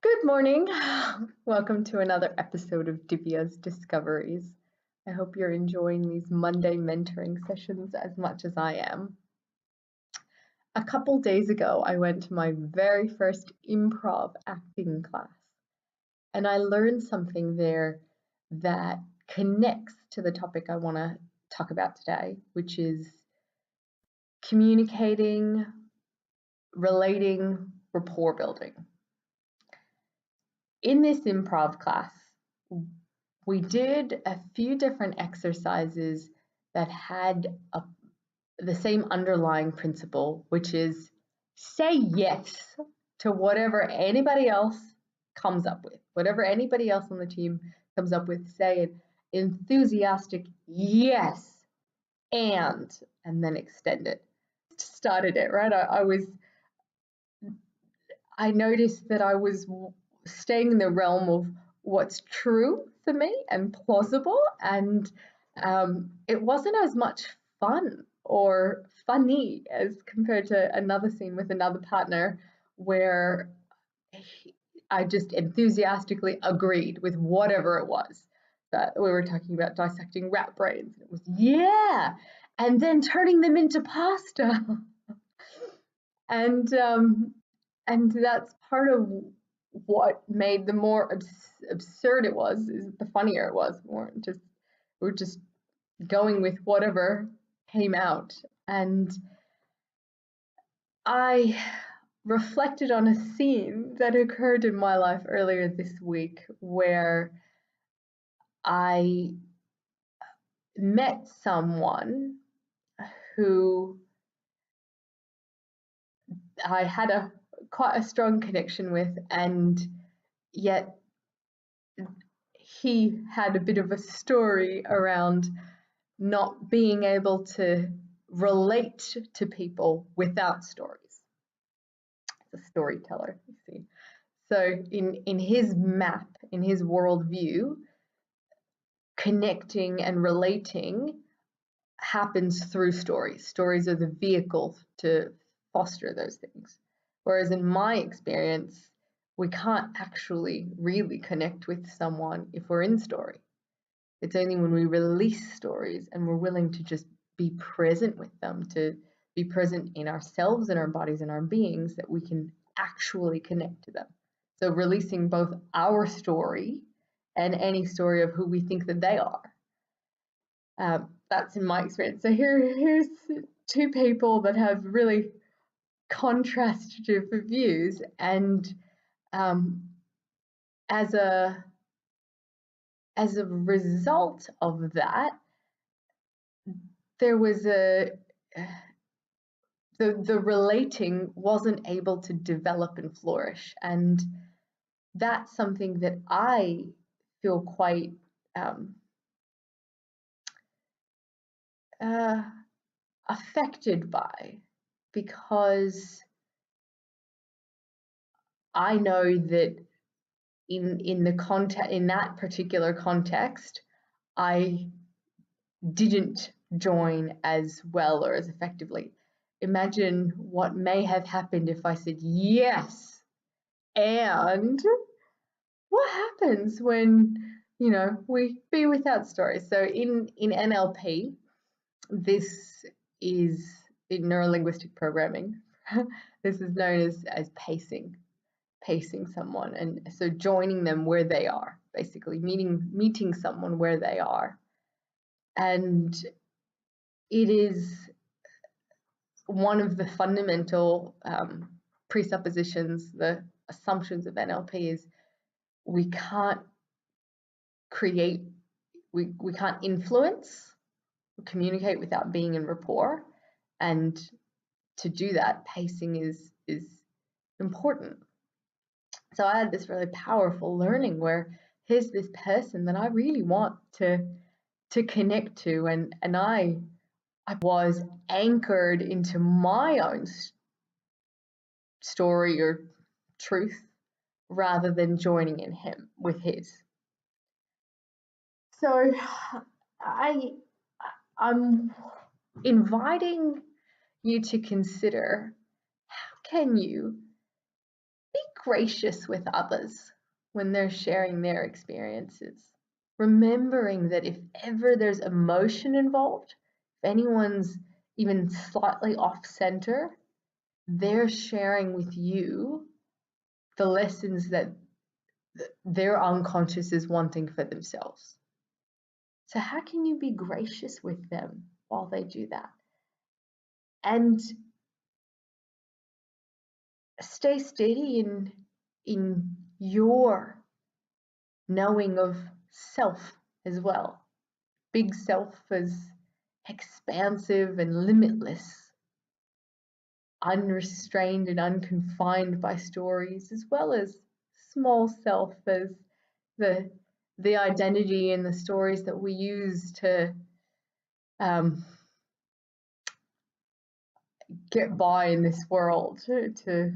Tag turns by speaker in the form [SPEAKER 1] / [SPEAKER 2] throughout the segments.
[SPEAKER 1] Good morning. Welcome to another episode of Divya's Discoveries. I hope you're enjoying these Monday mentoring sessions as much as I am. A couple days ago, I went to my very first improv acting class, and I learned something there that connects to the topic I want to talk about today, which is communicating, relating, rapport building. In this improv class, we did a few different exercises that had the same underlying principle, which is say yes to whatever anybody else comes up with. Whatever anybody else on the team comes up with, say an enthusiastic yes and then extend it. Started it, right? I noticed that I was staying in the realm of what's true for me and plausible, and it wasn't as much fun or funny as compared to another scene with another partner where I just enthusiastically agreed with whatever it was. That we were talking about dissecting rat brains. It was yeah, and then turning them into pasta, and that's part of what made the more absurd it was, is the funnier it was. We're just going with whatever came out. And I reflected on a scene that occurred in my life earlier this week where I met someone who I had quite a strong connection with, and yet he had a bit of a story around not being able to relate to people without stories. It's a storyteller, you see. So in his map, in his worldview, connecting and relating happens through stories. Stories are the vehicle to foster those things. Whereas in my experience, we can't actually really connect with someone if we're in story. It's only when we release stories and we're willing to just be present with them, to be present in ourselves and our bodies and our beings, that we can actually connect to them. So releasing both our story and any story of who we think that they are. That's in my experience. So here's two people that have really contrastive views, and as a result of that, there was the relating wasn't able to develop and flourish, and that's something that I feel quite affected by, because I know that in that particular context, I didn't join as well or as effectively. Imagine what may have happened if I said yes, and what happens when we be without stories. So in NLP, this is in neurolinguistic programming. This is known as pacing someone, and so joining them where they are, basically meeting someone where they are. And it is one of the fundamental presuppositions, the assumptions of NLP, is we can't create, we can't influence, communicate without being in rapport. And to do that, pacing is important. So I had this really powerful learning where here's this person that I really want to connect to, and I was anchored into my own story or truth rather than joining in him with his. So I'm inviting you to consider, how can you be gracious with others when they're sharing their experiences. Remembering that if ever there's emotion involved, if anyone's even slightly off center, they're sharing with you the lessons that their unconscious is wanting for themselves. So how can you be gracious with them while they do that? And stay steady in your knowing of self as well. Big self is expansive and limitless, unrestrained and unconfined by stories, as well as small self as the identity and the stories that we use to get by in this world, to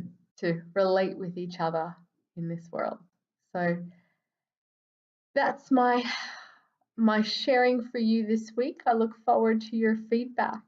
[SPEAKER 1] relate with each other in this world. So that's my sharing for you this week. I look forward to your feedback.